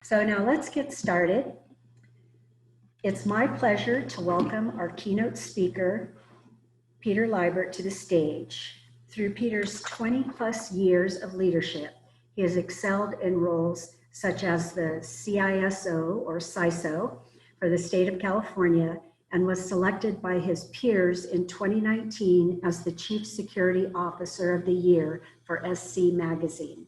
So now let's get started. It's my pleasure to welcome our keynote speaker, Peter Liebert, to the stage. Through Peter's 20+ years of leadership, he has excelled in roles such as the CISO or CISO for the state of California and was selected by his peers in 2019 as the Chief Security Officer of the Year for SC Magazine.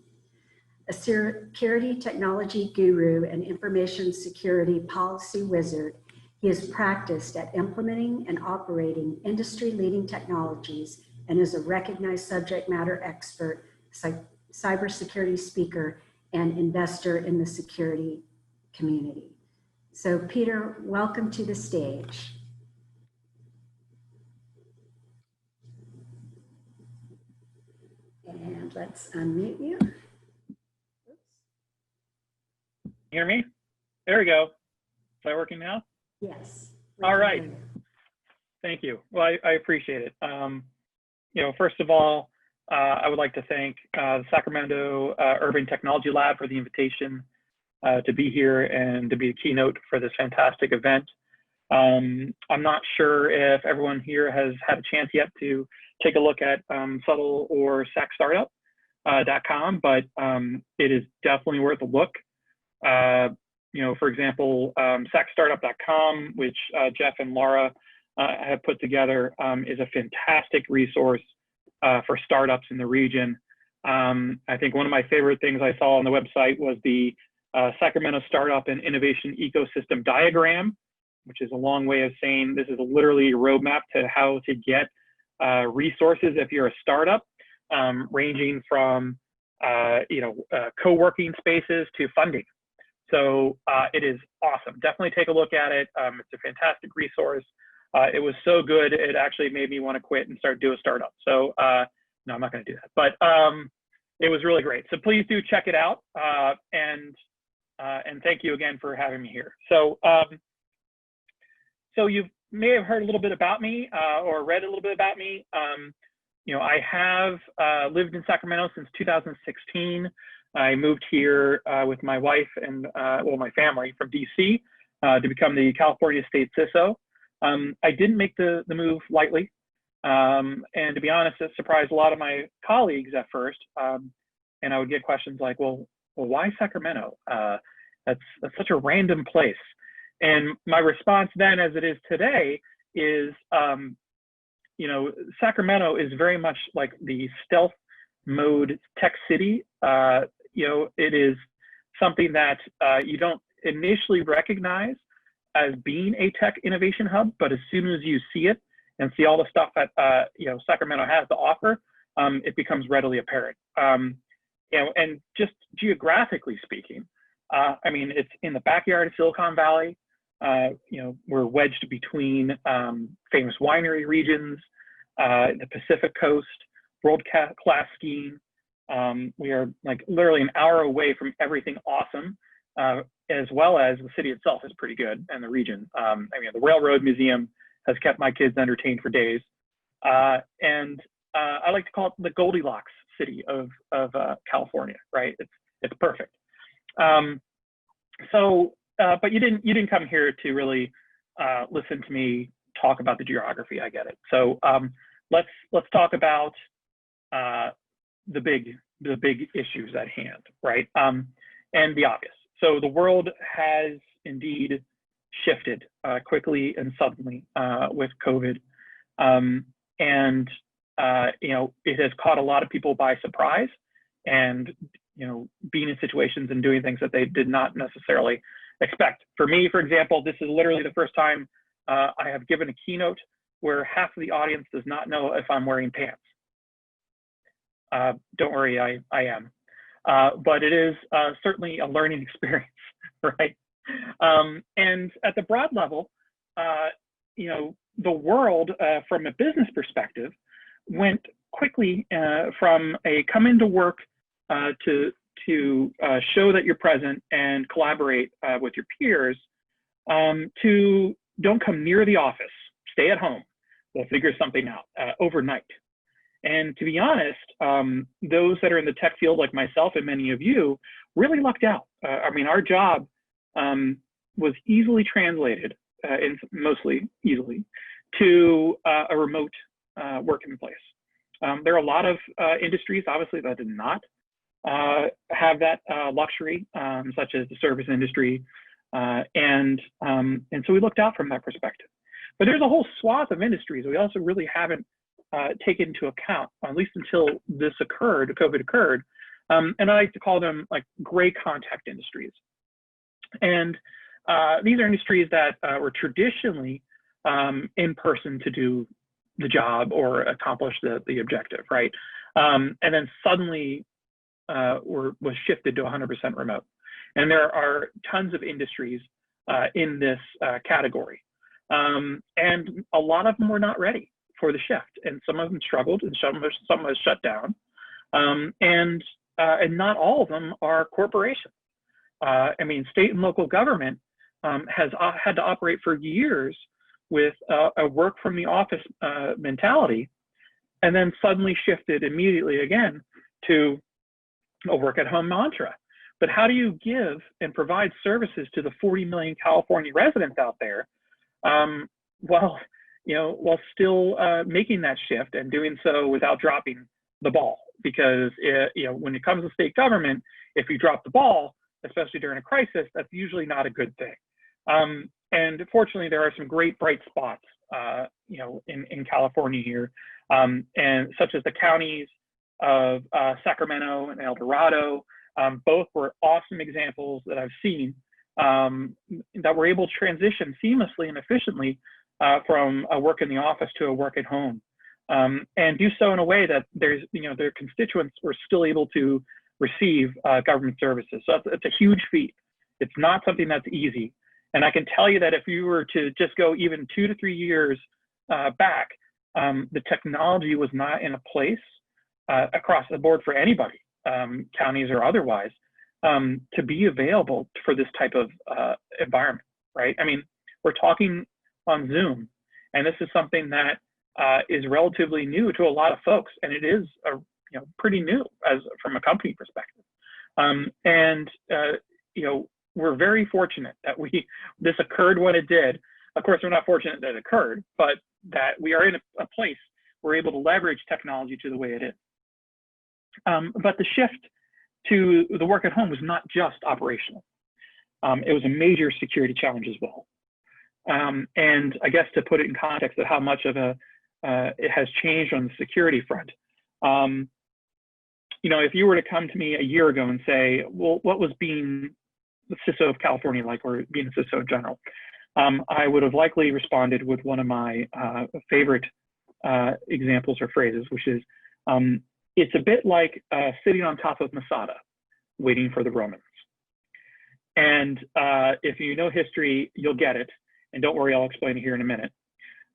A security technology guru and information security policy wizard, he is practiced at implementing and operating industry-leading technologies and is a recognized subject matter expert, cybersecurity speaker, and investor in the security community. So Peter, welcome to the stage. And let's unmute you. Hear me? There we go. Is that working now? Yes. All right. Thank you. Well, I appreciate it. First of all, I would like to thank the Sacramento Urban Technology Lab for the invitation to be here and to be a keynote for this fantastic event. I'm not sure if everyone here has had a chance yet to take a look at Subtle or sacstartup.com, but it is definitely worth a look. For example, sacstartup.com, which Jeff and Laura have put together, is a fantastic resource for startups in the region. I think one of my favorite things I saw on the website was the Sacramento Startup and Innovation Ecosystem Diagram, which is a long way of saying this is literally a roadmap to how to get resources if you're a startup, ranging from co-working spaces to funding. So it is awesome. Definitely take a look at it. It's a fantastic resource. It was so good, it actually made me want to quit and start doing a startup. So no, I'm not going to do that. But it was really great. So please do check it out. And thank you again for having me here. So you may have heard a little bit about me or read a little bit about me. I have lived in Sacramento since 2016. I moved here with my wife and my family from DC to become the California State CISO. I didn't make the move lightly, and to be honest, it surprised a lot of my colleagues at first. And I would get questions like, "Well, why Sacramento? That's such a random place." And my response then, as it is today, is, Sacramento is very much like the stealth mode tech city. It is something that you don't initially recognize as being a tech innovation hub, but as soon as you see it and see all the stuff that Sacramento has to offer, it becomes readily apparent. And just geographically speaking, it's in the backyard of Silicon Valley. We're wedged between famous winery regions, the Pacific Coast, world-class skiing. We are like literally an hour away from everything awesome, as well as the city itself is pretty good, and the region. The Railroad Museum has kept my kids entertained for days. And I like to call it the Goldilocks city of California, right? It's perfect. But you didn't come here to really listen to me talk about the geography. I get it. So let's talk about the big issues at hand, right? And the obvious. So the world has indeed shifted quickly and suddenly with COVID, and it has caught a lot of people by surprise, and being in situations and doing things that they did not necessarily expect. For me, for example, this is literally the first time I have given a keynote where half of the audience does not know if I'm wearing pants. Don't worry, I am. But it is certainly a learning experience, right? And at the broad level, the world from a business perspective went quickly from a come into work to show that you're present and collaborate with your peers to don't come near the office, stay at home, we'll figure something out overnight. And to be honest, those that are in the tech field like myself and many of you really lucked out. I mean, our job was easily translated, mostly easily, to a remote working place. There are a lot of industries, obviously, that did not have that luxury, such as the service industry, and so we looked out from that perspective. But there's a whole swath of industries we also really haven't taken into account, at least until this occurred, COVID occurred, and I like to call them like gray contact industries. And these are industries that were traditionally in person to do the job or accomplish the objective, right? And then suddenly was shifted to 100% remote. And there are tons of industries in this category. And a lot of them were not ready for the shift. And some of them struggled and some was shut down. And not all of them are corporations. I mean, state and local government has had to operate for years with a work from the office mentality, and then suddenly shifted immediately again to a work at home mantra. But how do you give and provide services to the 40 million California residents out there while still making that shift and doing so without dropping the ball? Because when it comes to state government, if you drop the ball, especially during a crisis, that's usually not a good thing. And fortunately, there are some great bright spots, in California here, and such as the counties of Sacramento and El Dorado. Both were awesome examples that I've seen that were able to transition seamlessly and efficiently from a work in the office to a work at home, and do so in a way that their constituents were still able to receive government services. So it's a huge feat. It's not something that's easy. And I can tell you that if you were to just go even 2 to 3 years back, the technology was not in a place across the board for anybody, counties or otherwise, to be available for this type of environment, right? I mean, we're talking on Zoom, and this is something that is relatively new to a lot of folks, and it is pretty new from a company perspective. We're very fortunate that this occurred when it did. Of course, we're not fortunate that it occurred, but that we are in a place we're able to leverage technology to the way it is. But the shift to the work at home was not just operational. It was a major security challenge as well. And I guess to put it in context of how much of it has changed on the security front, if you were to come to me a year ago and say, well, what was being the CISO of California like, or being a CISO in general, I would have likely responded with one of my favorite examples or phrases, which is, it's a bit like sitting on top of Masada, waiting for the Romans. And if you know history, you'll get it. And don't worry, I'll explain it here in a minute.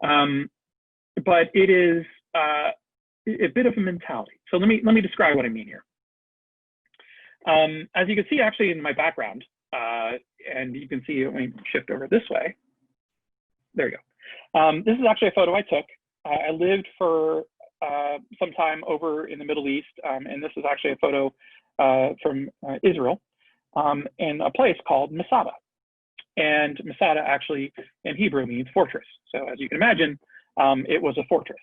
But it is a bit of a mentality. So let me describe what I mean here. As you can see, actually, in my background, and you can see, let me shift over this way. There you go. This is actually a photo I took. I lived for some time over in the Middle East, and this is actually a photo from Israel in a place called Masada. And Masada actually in Hebrew means fortress. So as you can imagine, it was a fortress.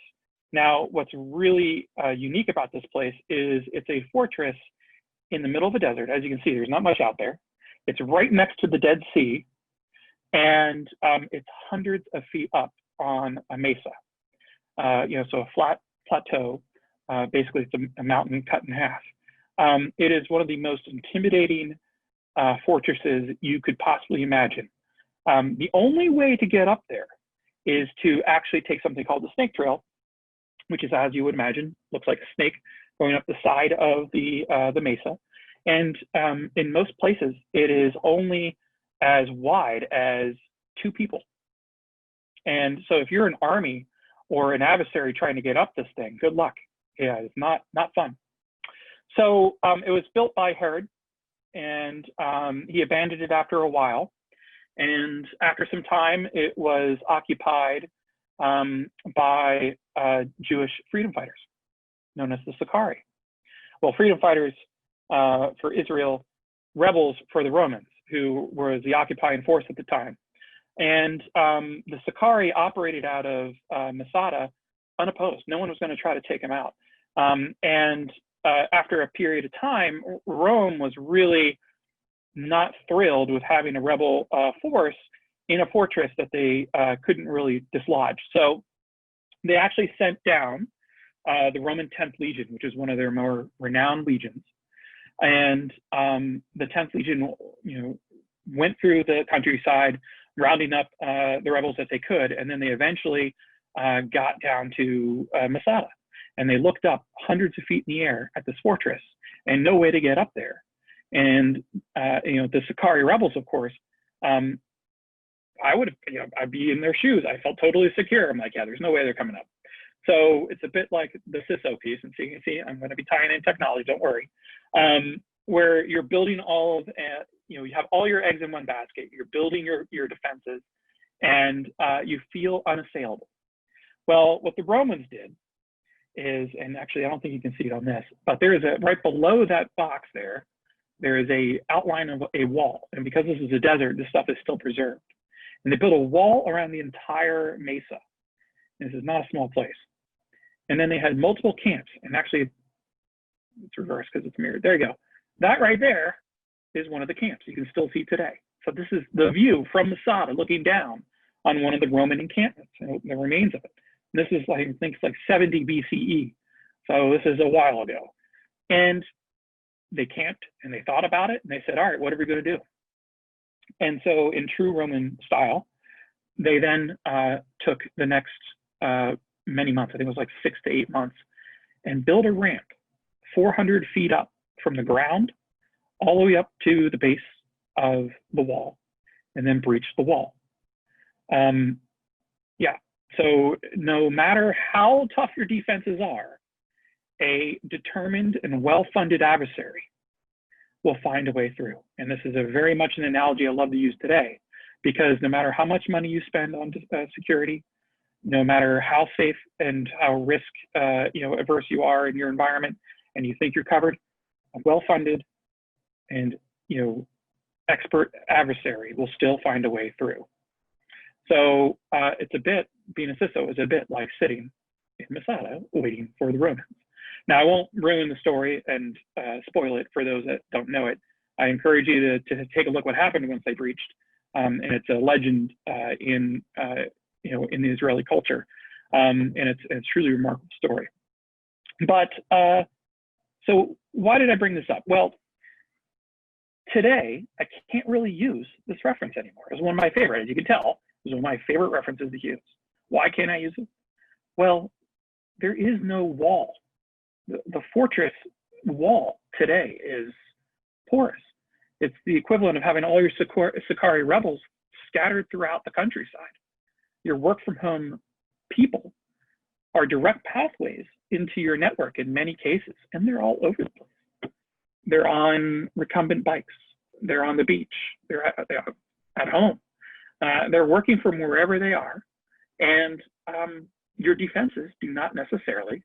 Now, what's really unique about this place is it's a fortress in the middle of a desert. As you can see, there's not much out there. It's right next to the Dead Sea, and it's hundreds of feet up on a mesa. So a flat plateau. Basically, it's a mountain cut in half. It is one of the most intimidating fortresses you could possibly imagine. The only way to get up there is to actually take something called the snake trail, which is, as you would imagine, looks like a snake going up the side of the mesa. And in most places, it is only as wide as 2 people. And so if you're an army or an adversary trying to get up this thing, good luck. Yeah, it's not fun. So it was built by Herod, and he abandoned it after a while. And after some time, it was occupied by Jewish freedom fighters. known as the Sicarii. Well, freedom fighters for Israel, rebels for the Romans, who was the occupying force at the time. And the Sicarii operated out of Masada unopposed. No one was going to try to take them out. After a period of time, Rome was really not thrilled with having a rebel force in a fortress that they couldn't really dislodge. So they actually sent down the Roman 10th Legion, which is one of their more renowned legions. And the 10th Legion, went through the countryside, rounding up the rebels that they could. And then they eventually got down to Masada. And they looked up hundreds of feet in the air at this fortress and no way to get up there. And, the Sicarii rebels, of course, I would have, I'd be in their shoes. I felt totally secure. I'm like, yeah, there's no way they're coming up. So it's a bit like the CISO piece, and see, I'm going to be tying in technology, don't worry, where you're building all of, you have all your eggs in one basket. You're building your defenses, and you feel unassailable. Well, what the Romans did is, and actually I don't think you can see it on this, but there is right below that box there is a outline of a wall. And because this is a desert, this stuff is still preserved. And they built a wall around the entire mesa. This is not a small place. And then they had multiple camps. And actually, it's reversed because it's mirrored. There you go. That right there is one of the camps you can still see today. So this is the view from Masada looking down on one of the Roman encampments, and the remains of it. And this is, I think, it's like 70 BCE. So this is a while ago. And they camped and they thought about it and they said, all right, what are we going to do? And so in true Roman style, they then took the next many months, I think it was like 6 to 8 months, and built a ramp 400 feet up from the ground all the way up to the base of the wall, and then breached the wall. So no matter how tough your defenses are, a determined and well-funded adversary will find a way through. And this is a very much an analogy I love to use today, because no matter how much money you spend on security, no matter how safe and how risk averse you are in your environment, and you think you're covered, a well-funded and expert adversary will still find a way through. So it's a bit, being a CISO is a bit like sitting in Masada waiting for the Romans. Now, I won't ruin the story and spoil it for those that don't know it. I encourage you to take a look what happened once they breached, and it's a legend in the Israeli culture, and it's truly a remarkable story. But so why did I bring this up? Well, today I can't really use this reference anymore. It's one of my favorite, as you can tell. It's one of my favorite references to use. Why can't I use it? Well, there is no wall. The fortress wall today is porous. It's the equivalent of having all your Sicarii rebels scattered throughout the countryside. Your work from home people are direct pathways into your network in many cases, and they're all over the place. They're on recumbent bikes. They're on the beach. They're at home. They're working from wherever they are, and your defenses do not necessarily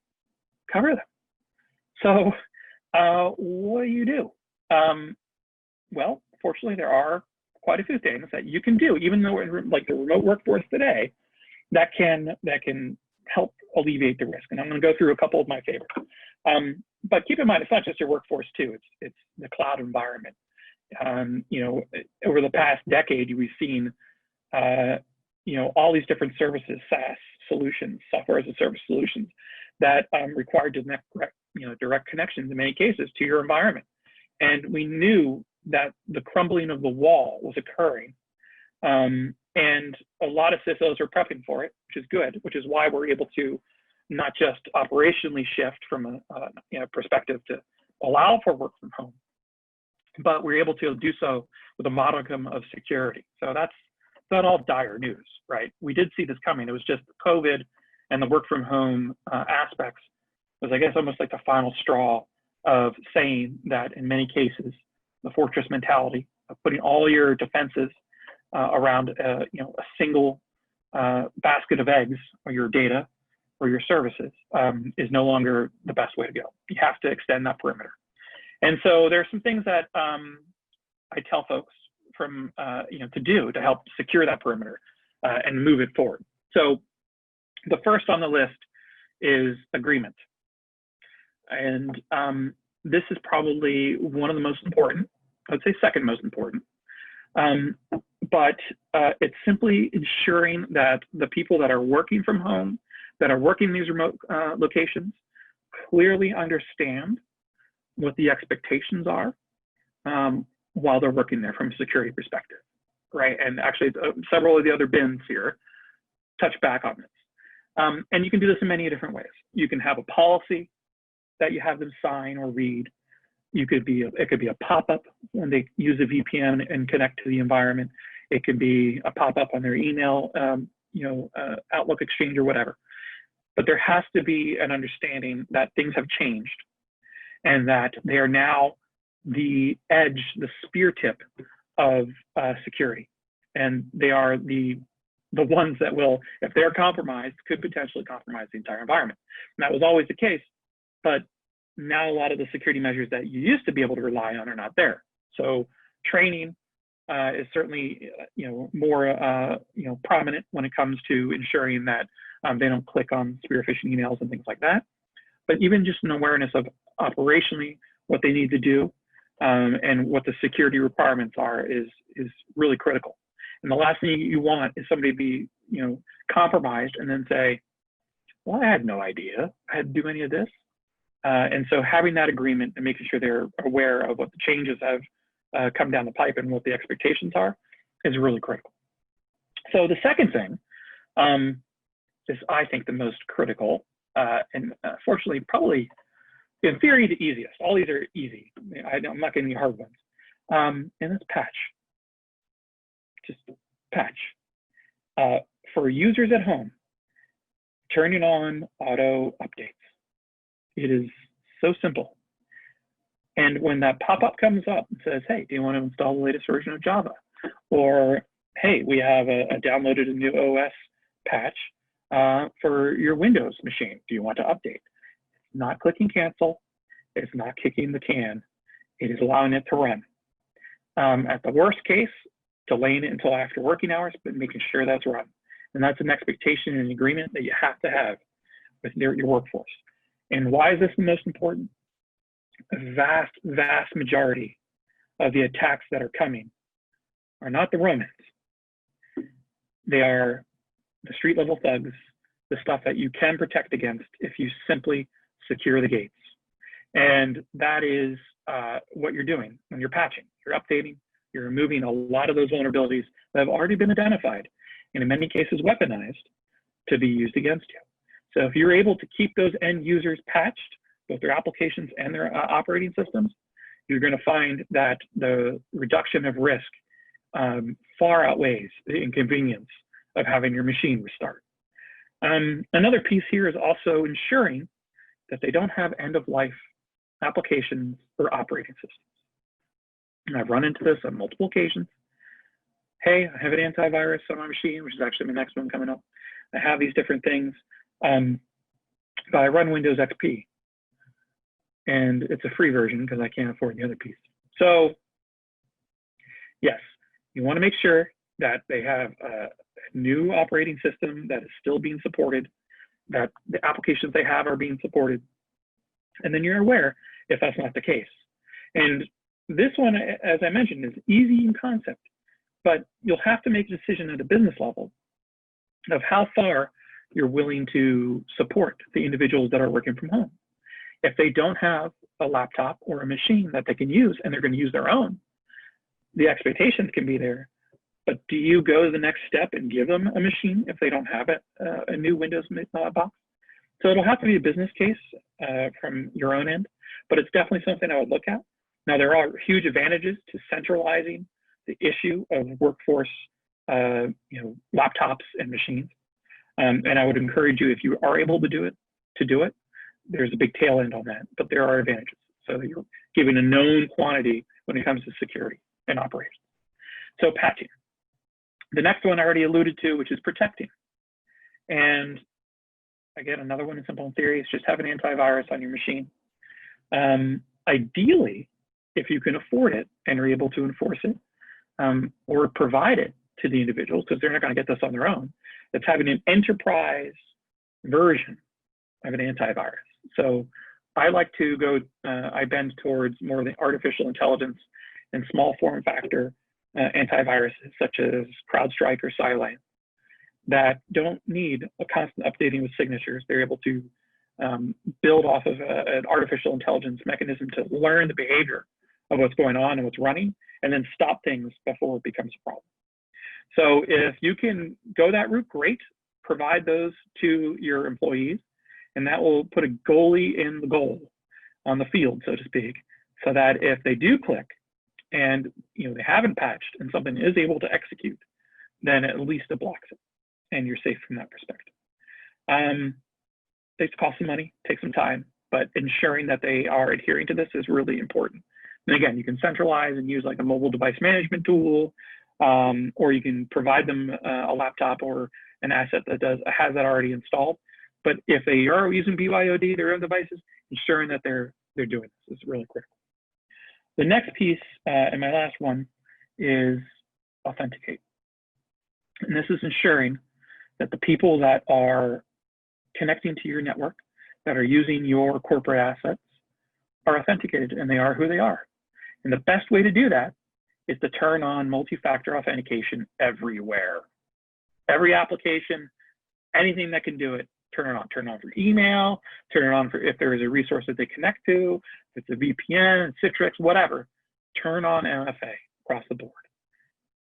cover them. So what do? Well, fortunately, there are quite a few things that you can do, even though like the remote workforce today, that can help alleviate the risk. And I'm going to go through a couple of my favorites. But keep in mind, it's not just your workforce too. It's the cloud environment. Over the past decade, we've seen all these different services, SaaS solutions, software as a service solutions, that require direct connections in many cases to your environment. And we knew that the crumbling of the wall was occurring. And a lot of CISOs are prepping for it, which is good, which is why we're able to not just operationally shift from a perspective to allow for work from home, but we're able to do so with a modicum of security. So that's not all dire news, right? We did see this coming. It was just COVID and the work from home aspects was, I guess, almost like the final straw of saying that in many cases, the fortress mentality of putting all your defenses around a single basket of eggs or your data or your services is no longer the best way to go. You have to extend that perimeter. And so there are some things that I tell folks from, to do to help secure that perimeter and move it forward. So the first on the list is agreement. And this is probably one of the most important, I would say second most important. But it's simply ensuring that the people that are working from home, that are working in these remote locations, clearly understand what the expectations are while they're working there from a security perspective, right? And actually, several of the other bins here touch back on this. And you can do this in many different ways. You can have a policy that you have them sign or read. It could be a pop-up when they use a VPN and connect to the environment. It could be a pop-up on their email, Outlook Exchange or whatever. But there has to be an understanding that things have changed and that they are now the edge, the spear tip of security. And they are the ones that will, if they're compromised, could potentially compromise the entire environment. And that was always the case, but now a lot of the security measures that you used to be able to rely on are not there. So training is certainly more prominent when it comes to ensuring that they don't click on spear phishing emails and things like that. But even just an awareness of operationally what they need to do and what the security requirements are is really critical. And the last thing you want is somebody to be compromised and then say, well, I had no idea I had to do any of this. And so having that agreement and making sure they're aware of what the changes have come down the pipe and what the expectations are is really critical. So the second thing is, I think, the most critical, and fortunately, probably in theory, the easiest. All these are easy. I'm not getting any hard ones. And it's patch. Just patch. For users at home, turning on auto updates. It is so simple. And when that pop-up comes up and says, hey, do you want to install the latest version of Java? Or, hey, we have downloaded a new OS patch for your Windows machine. Do you want to update? It's not clicking cancel. It's not kicking the can. It is allowing it to run. At the worst case, delaying it until after working hours, but making sure that's run. And that's an expectation and agreement that you have to have with your workforce. And why is this the most important? A vast, vast majority of the attacks that are coming are not the Romans. They are the street level thugs, the stuff that you can protect against if you simply secure the gates. And that is what you're doing when you're patching. You're updating, you're removing a lot of those vulnerabilities that have already been identified, and in many cases weaponized to be used against you. So if you're able to keep those end users patched, both their applications and their operating systems, you're going to find that the reduction of risk far outweighs the inconvenience of having your machine restart. Another piece here is also ensuring that they don't have end-of-life applications or operating systems. And I've run into this on multiple occasions. Hey, I have an antivirus on my machine, which is actually my next one coming up. I have these different things, but I run Windows XP. And it's a free version because I can't afford the other piece. So yes, you want to make sure that they have a new operating system that is still being supported, that the applications they have are being supported. And then you're aware if that's not the case. And this one, as I mentioned, is easy in concept, but you'll have to make a decision at a business level of how far you're willing to support the individuals that are working from home. If they don't have a laptop or a machine that they can use and they're going to use their own, the expectations can be there. But do you go to the next step and give them a machine if they don't have a new Windows box? So it'll have to be a business case from your own end, but it's definitely something I would look at. Now, there are huge advantages to centralizing the issue of workforce, laptops and machines. And I would encourage you, if you are able to do it, there's a big tail end on that, but there are advantages. So you're giving a known quantity when it comes to security and operations. So patching. The next one I already alluded to, which is protecting. And Again, another one in simple in theory is just have an antivirus on your machine. Ideally, if you can afford it and are able to enforce it, or provide it to the individuals, because they're not going to get this on their own, it's having an enterprise version of an antivirus. So I like to go, I bend towards more of the artificial intelligence and small form factor antiviruses such as CrowdStrike or Cylane that don't need a constant updating with signatures. They're able to build off of an artificial intelligence mechanism to learn the behavior of what's going on and what's running, and then stop things before it becomes a problem. So if you can go that route, great. Provide those to your employees, and that will put a goalie in the goal on the field, so to speak, so that if they do click and they haven't patched and something is able to execute, then at least it blocks it, and you're safe from that perspective. It costs some money, takes some time, but ensuring that they are adhering to this is really important. And again, you can centralize and use like a mobile device management tool, or you can provide them a laptop or an asset that has that already installed. But if they are using BYOD, their own devices, ensuring that they're doing this is really critical. The next piece, and my last one, is authenticate. And this is ensuring that the people that are connecting to your network, that are using your corporate assets, are authenticated and they are who they are. And the best way to do that is to turn on multi-factor authentication everywhere. Every application, anything that can do it, turn it on. Turn it on for email, turn it on for if there is a resource that they connect to, if it's a VPN, Citrix, whatever, turn on MFA across the board.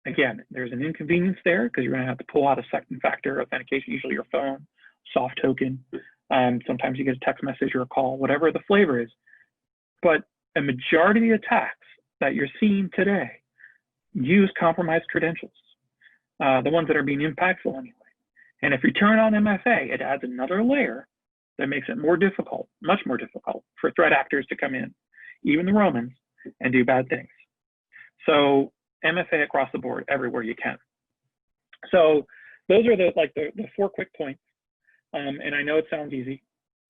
Again, there's an inconvenience there because you're going to have to pull out a second factor authentication, usually your phone, soft token. Sometimes you get a text message or a call, whatever the flavor is. But a majority of the attacks that you're seeing today use compromised credentials, the ones that are being impactful anyway. And if you turn on MFA, it adds another layer that makes it more difficult, much more difficult for threat actors to come in, even the Romans, and do bad things. So MFA across the board, everywhere you can. So those are the 4 quick points. And I know it sounds easy,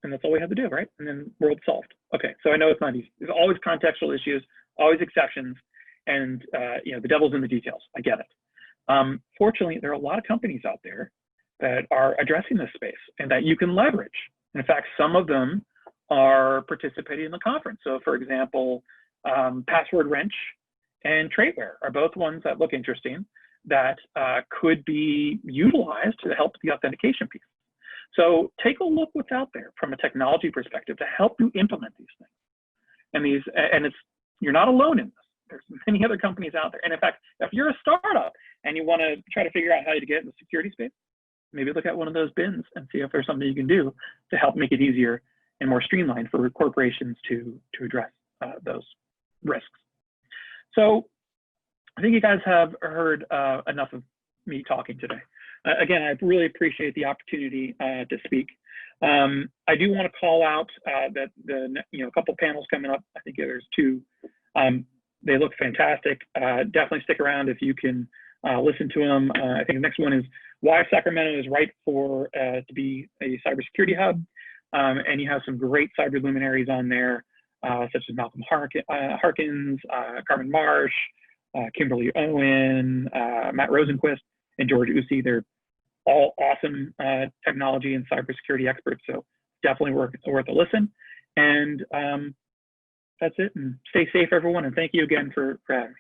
and that's all we have to do, right? And then world solved. Okay, so I know it's not easy. There's always contextual issues, always exceptions, and the devil's in the details. I get it. Fortunately, there are a lot of companies out there that are addressing this space and that you can leverage. In fact, some of them are participating in the conference. So for example, Password Wrench and Tradeware are both ones that look interesting that could be utilized to help the authentication piece. So take a look what's out there from a technology perspective to help you implement these things. And you're not alone in this. There's many other companies out there. And in fact, if you're a startup and you want to try to figure out how to get in the security space, maybe look at one of those bins and see if there's something you can do to help make it easier and more streamlined for corporations to address those risks. So I think you guys have heard enough of me talking today. Again, I really appreciate the opportunity to speak. I do want to call out that a couple panels coming up. I think there's 2. They look fantastic. Definitely stick around if you can listen to them. I think the next one is why Sacramento is right for to be a cybersecurity hub. And you have some great cyber luminaries on there, such as Malcolm Harkins, Carmen Marsh, Kimberly Owen, Matt Rosenquist, and George Usi. They're all awesome technology and cybersecurity experts, so definitely worth a listen. And that's it. And stay safe, everyone. And thank you again for having me.